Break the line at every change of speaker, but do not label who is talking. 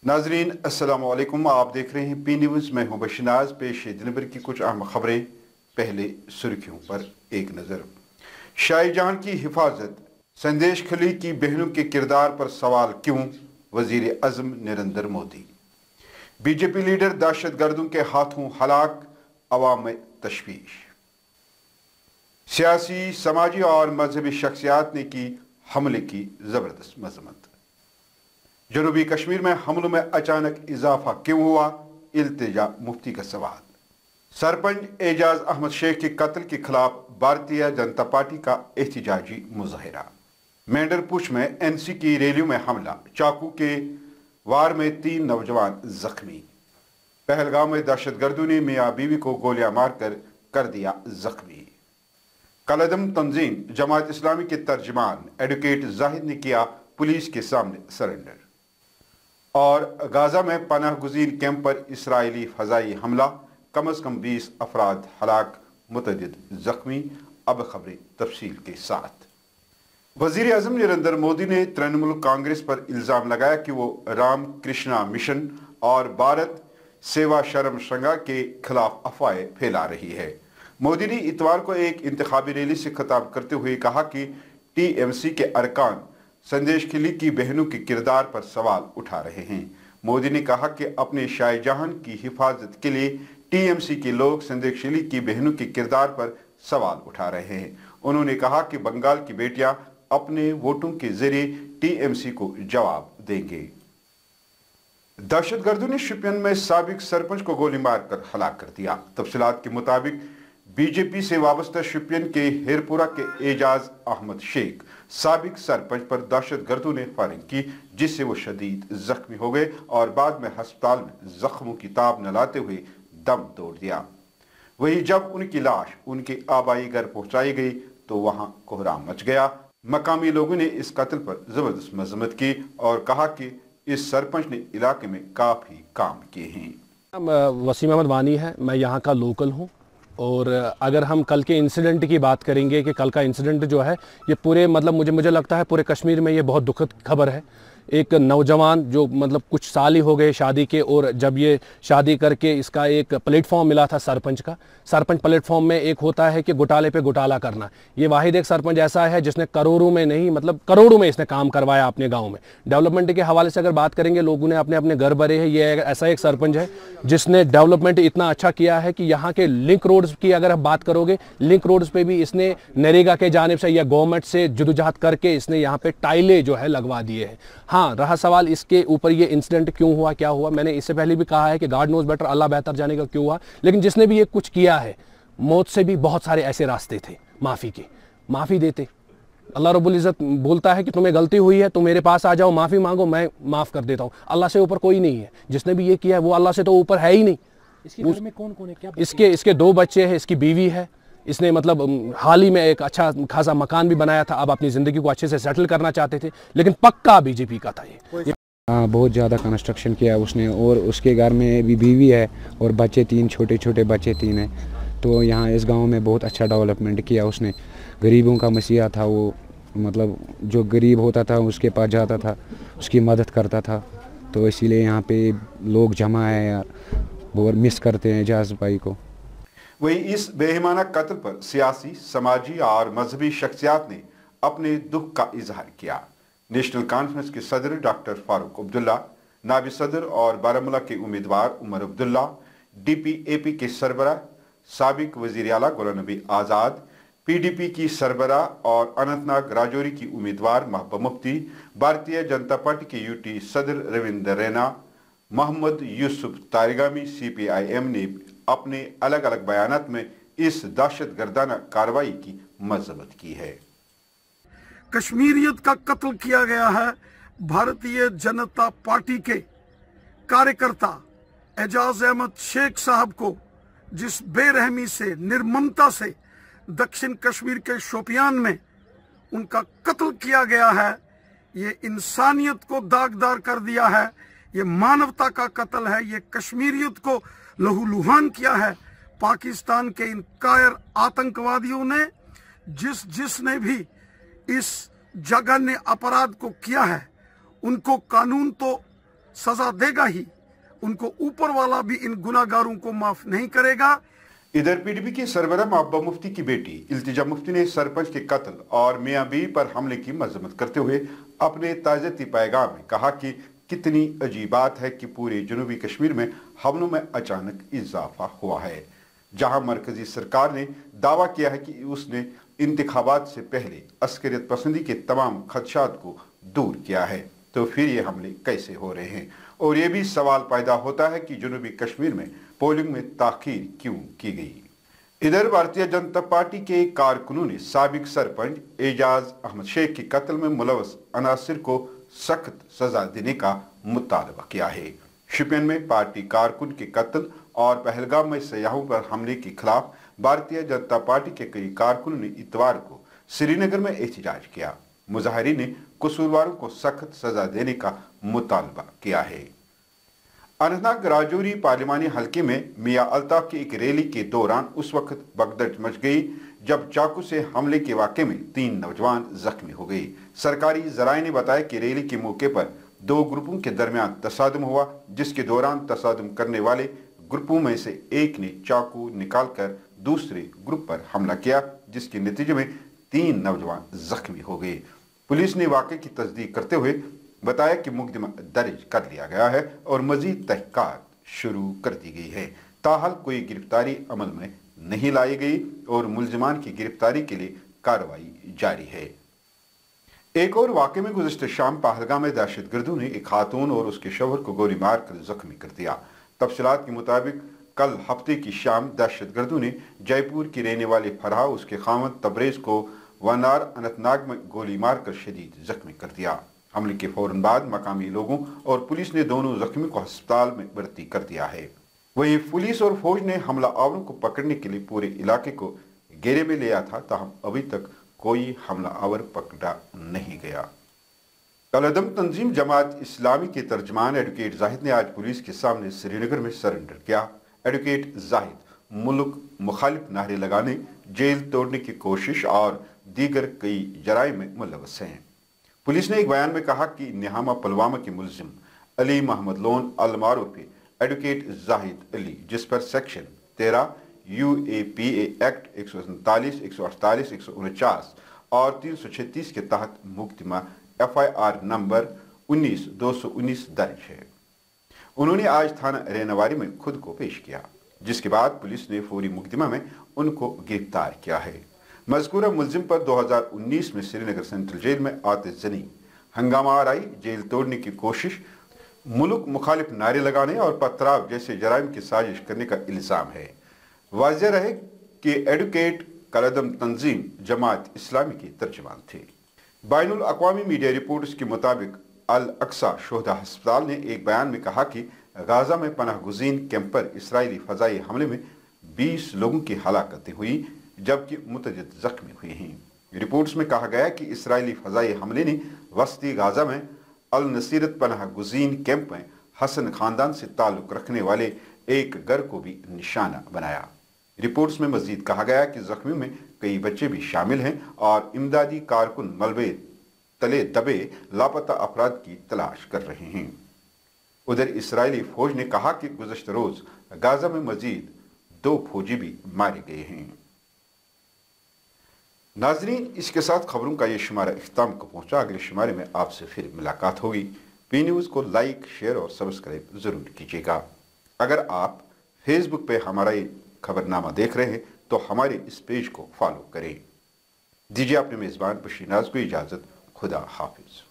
नाजरीन अस्सलाम वालेकुम, आप देख रहे हैं पी न्यूज़। मैं हूं बशनाज। पेश है दिन भर की कुछ अहम खबरें। पहले सुर्खियों पर एक नज़र। शाहजहां की हिफाजत, संदेश खली की बहनों के किरदार पर सवाल क्यों, वजीर आज़म नरेंद्र मोदी। बीजेपी लीडर दहशतगर्दों के हाथों हलाक, अवाम में तशवीश। सियासी, समाजी और मजहबी शख्सियात ने की हमले की जबरदस्त मजम्मत। जनूबी कश्मीर में हमलों में अचानक इजाफा क्यों हुआ, इल्तिजा मुफ्ती का सवाल। सरपंच एजाज अहमद शेख के कत्ल के खिलाफ भारतीय जनता पार्टी का एहतजाजी मुजाहिरा। मेंढरपुछ में एनसी की रैलियों में हमला, चाकू के वार में 3 नौजवान जख्मी। पहलगाम में दहशतगर्दों ने मियां बीवी को गोलियां मारकर कर दिया जख्मी। कलदम तंजीम जमात इस्लामी के तर्जमान एडवोकेट जाहिद ने किया पुलिस के सामने सरेंडर। और गाजा में पनाह गुज़ीर कैंप पर इसराइली फ़ज़ाई हमला, कम अज़ कम 20 अफराद हलाक, मुतअद्दिद जख्मी। अब खबरें तफसील के साथ। वज़ीर आज़म नरेंद्र मोदी ने तृणमूल कांग्रेस पर इल्ज़ाम लगाया कि वो राम कृष्णा मिशन और भारत सेवा शर्म श्रृंगार के खिलाफ अफवाहें फैला रही है। मोदी ने इतवार को एक इंतखाबी रैली से खिताब करते हुए कहा कि टीएमसी के अरकान संदेश खली की बहनों के किरदार पर सवाल उठा रहे हैं। मोदी ने कहा कि अपने शाहजहां की हिफाजत के लिए टीएमसी के लोग संदेश खली की बहनों के किरदार पर सवाल उठा रहे हैं। उन्होंने कहा कि बंगाल की बेटियां अपने वोटों के जरिए टीएमसी को जवाब देंगे। दहशतगर्दों ने शोपियान में साबिक सरपंच को गोली मारकर हलाक कर दिया। तफसीलात के मुताबिक बीजेपी से वाबस्ता शोपियान के हेरपुरा के एजाज अहमद शेख साबिक सरपंच पर दहशतगर्दों ने फायरिंग की, जिससे वो शदीद जख्मी हो गए और बाद में अस्पताल में जख्मों की ताब न लाते हुए दम तोड़ दिया। वहीं जब उनकी लाश उनके आबाई घर पहुंचाई गई तो वहां कोहराम मच गया। मकामी लोगों ने इस कत्ल पर जबरदस्त मजम्मत की और कहा कि इस सरपंच ने इलाके में काफी काम किए हैं।
वसीम अहमद वानी है, मैं यहाँ का लोकल हूँ। और अगर हम कल के इंसिडेंट की बात करेंगे कि कल का इंसिडेंट जो है ये पूरे मुझे लगता है पूरे कश्मीर में ये बहुत दुखद खबर है। एक नौजवान जो कुछ साल ही हो गए शादी के, और जब ये शादी करके इसका एक प्लेटफॉर्म मिला था सरपंच का। सरपंच प्लेटफॉर्म में एक होता है कि घोटाले पे घोटाला करना। ये वाहिद एक सरपंच ऐसा है जिसने करोड़ों में नहीं करोड़ों में इसने काम करवाया अपने गांव में। डेवलपमेंट के हवाले से अगर बात करेंगे, लोगों ने अपने अपने घर भरे हैं। ये ऐसा एक सरपंच है जिसने डेवलपमेंट इतना अच्छा किया है कि यहाँ के लिंक रोड्स की अगर आप बात करोगे, लिंक रोड्स पे भी इसने नरेगा के जानिब से या गवर्नमेंट से जदोजहद करके इसने यहाँ पे टाइलें जो है लगवा दिए हैं। हाँ, रहा सवाल इसके ऊपर ये इंसिडेंट क्यों हुआ, क्या हुआ, मैंने इससे पहले भी कहा है कि गॉड नोज बेटर, अल्लाह बेहतर जाने का क्यों हुआ। लेकिन जिसने भी ये कुछ किया है, मौत से भी बहुत सारे ऐसे रास्ते थे माफ़ी के। माफ़ी देते, अल्लाह रब्बुल इज़्ज़त बोलता है कि तुम्हें गलती हुई है तो मेरे पास आ जाओ, माफ़ी मांगो, मैं माफ़ कर देता हूँ। अल्लाह से ऊपर कोई नहीं है। जिसने भी ये किया है वो अल्लाह से तो ऊपर है ही नहीं।
इसके घर में कौन कौन है, क्या
इसके 2 बच्चे हैं, इसकी बीवी है। इसने हाल ही में एक अच्छा खासा मकान भी बनाया था। अब अपनी ज़िंदगी को अच्छे से सेटल करना चाहते थे, लेकिन पक्का बीजेपी का था ये।
हाँ, बहुत ज़्यादा कंस्ट्रक्शन किया उसने, और उसके घर में भी बीवी है और बच्चे 3, छोटे छोटे बच्चे 3 हैं। तो यहाँ इस गांव में बहुत अच्छा डेवलपमेंट किया उसने। गरीबों का मसीहा था वो, जो गरीब होता था उसके पास जाता था, उसकी मदद करता था। तो इसीलिए यहाँ पे लोग जमा है यार, बहुत मिस करते हैं एजाज भाई को।
वहीं इस बेईमाना कत्ल पर सियासी, समाजी और मजहबी शख्सियात ने अपने दुख का इजहार किया। नेशनल कॉन्फ्रेंस के सदर डॉक्टर फारूक अब्दुल्ला, नायब सदर और बारामूला के उम्मीदवार उमर अब्दुल्ला, DPAP के सरबराह साबिक वजीर आला गुलाम नबी आज़ाद, PDP की सरबराह और अनंतनाग राजौरी की उम्मीदवार महबूबा मुफ्ती, भारतीय जनता पार्टी के UT सदर रविंदर रैना, मोहम्मद यूसुफ तारिगामी CPIM ने अपने अलग अलग बयानात में इस दहशतगर्दाना कार्रवाई की मजम्मत की है।
कश्मीरियत का कत्ल किया गया है। भारतीय जनता पार्टी के कार्यकर्ता एजाज अहमद शेख साहब को जिस बेरहमी से, निर्ममता से दक्षिण कश्मीर के शोपियान में उनका कत्ल किया गया है, ये इंसानियत को दागदार कर दिया है। ये मानवता का कत्ल है। ये कश्मीरियत को लहूलुहान किया है। पाकिस्तान के इन कायर आतंकवादियों ने जिसने भी इस जघन्य अपराध को किया है, उनको कानून तो सजा देगा ही, उनको ऊपर वाला भी इन गुनाहगारों को माफ नहीं करेगा।
इधर पीडीपी के सरबराह महबूबा मुफ्ती की बेटी इल्तिजा मुफ्ती ने सरपंच के कत्ल और मियां बीवी पर हमले की मजम्मत करते हुए अपने ताज़ती पैगाम में कहा कि कितनी अजीब बात है कि पूरे जनूबी कश्मीर में हमलों में अचानक इजाफा हुआ है, जहां मरकजी सरकार ने दावा किया है कि उसने इंतखाबात से पहले अस्करियत पसंदी के तमाम खदशात को दूर किया है, तो फिर ये हमले कैसे हो रहे हैं। और ये भी सवाल पैदा होता है कि जनूबी कश्मीर में पोलिंग में ताखीर क्यों की गई। इधर भारतीय जनता पार्टी के कारकुनों ने साबिक सरपंच एजाज अहमद शेख के कत्ल में मुलव्वस अनासिर को सख्त सजा देने का मुतालबा किया है। शोपियान में पार्टी कारकुन के कत्ल और पहलगाम में सयाहों पर हमले के खिलाफ भारतीय जनता पार्टी के कई कारकुनों ने इतवार को श्रीनगर में एहतजाज किया। मुजाहिरीन ने कसूरवारों को सख्त सजा देने का मुतालबा किया है। अनंतनाग राजौरी पार्लिमानी हलके में मियां अल्ताफ की एक रैली के दौरान उस वक्त भगदड़ मच गई जब चाकू से हमले के वाक़े में 3 नौजवान जख्मी हो गए। सरकारी जराये ने बताया कि रैली के मौके पर 2 ग्रुपों के दरमियान तसादम हुआ, जिसके दौरान तसादम करने वाले ग्रुपों में से एक ने चाकू निकालकर दूसरे ग्रुप पर हमला किया, जिसके नतीजे में 3 नौजवान जख्मी हो गए। पुलिस ने वाक़े की तस्दीक करते हुए बताया कि मुकदमा दर्ज कर लिया गया है और मजीद तहकीकात शुरू कर दी गई है। ताहाल कोई गिरफ्तारी अमल में नहीं लाई गई और मुलजिमान की गिरफ्तारी के लिए कार्रवाई जारी है। एक और वाक़े में गुज़िश्ता शाम पहलगाम में दहशतगर्दों ने एक खातून और उसके शौहर को गोली मारकर जख्मी कर दिया। तफसीलात के मुताबिक कल हफ्ते की शाम दहशतगर्दों ने जयपुर की रहने वाले फरहा उसके खामद तबरेज को वनार अनंतनाग में गोली मारकर शदीद जख्मी कर दिया। हमले के फौरन बाद मकामी लोगों और पुलिस ने दोनों जख्मी को अस्पताल में भर्ती कर दिया है। वहीं पुलिस और फौज ने हमला आवरों को पकड़ने के लिए पूरे इलाके को घेरे में लिया था, ताहम अभी तक कोई हमला आवर पकड़ा नहीं गया। कलअदम तंजीम जमात इस्लामी के तर्जमान एडवोकेट जाहिद ने आज पुलिस के सामने श्रीनगर में सरेंडर किया। एडवोकेट जाहिद मुल्क मुखालिफ नारे लगाने, जेल तोड़ने की कोशिश और दीगर कई जराइम में मुलव्वस हैं। पुलिस ने एक बयान में कहा कि निहामा पुलवामा के मुलजिम अली मोहम्मद लोन अलमारूफ एडवोकेट जाहिद अली, जिस पर सेक्शन 13 UAPA एक्ट 147, 148, 149 और 336 के तहत मुकदमा FIR नंबर 19-219 दर्ज है। उन्होंने आज थाना रेनावारी में खुद को पेश किया, जिसके बाद पुलिस ने फौरी मुकदमा में उनको गिरफ्तार किया है। मज़कूरा मुलजिम पर 2019 में श्रीनगर सेंट्रल जेल में आतिशजनी, हंगामा आराई, जेल तोड़ने की कोशिश, मुल्क मुखालिफ नारे लगाने और पथराव जैसे जराइम की साजिश करने का इल्ज़ाम है। वाज़ेह रहे कि एडवोकेट कलअदम तंजीम जमात इस्लामी के तर्जुमान थे। बैनुल अक़वामी मीडिया रिपोर्ट्स के मुताबिक अल अक्सा शोहदा अस्पताल ने एक बयान में कहा कि गाजा में पनाह गुज़ीन कैंप पर इसराइली फ़ज़ाई हमले में 20 लोगों की हलाकतें हुई, जबकि मुतअद्दिद जख्मी हुए हैं। रिपोर्ट्स में कहा गया कि इसराइली फ़ज़ाई हमले ने वस्ती गाजा में अल नसीरत पनाह गुज़ीन कैंप में हसन खानदान से ताल्लुक़ रखने वाले एक घर को भी निशाना बनाया। रिपोर्ट्स में मजीद कहा गया कि जख्मियों में कई बच्चे भी शामिल हैं और इमदादी कारकुन मलबे तले दबे लापता अफराद की तलाश कर रहे हैं। उधर इसराइली फौज ने कहा कि गुज़श्ता रोज गाजा में मजीद 2 फौजी भी मारे गए हैं। नाजरीन, इसके साथ खबरों का ये शुमारा इख्तिताम को पहुंचा। अगले शुमारे में आपसे फिर मुलाकात होगी। पी न्यूज़ को लाइक, शेयर और सब्सक्राइब जरूर कीजिएगा। अगर आप फेसबुक पे हमारा ये खबरनामा देख रहे हैं तो हमारे इस पेज को फॉलो करें। दीजिए अपने मेज़बान बशीर नाज को इजाज़त। खुदा हाफिज।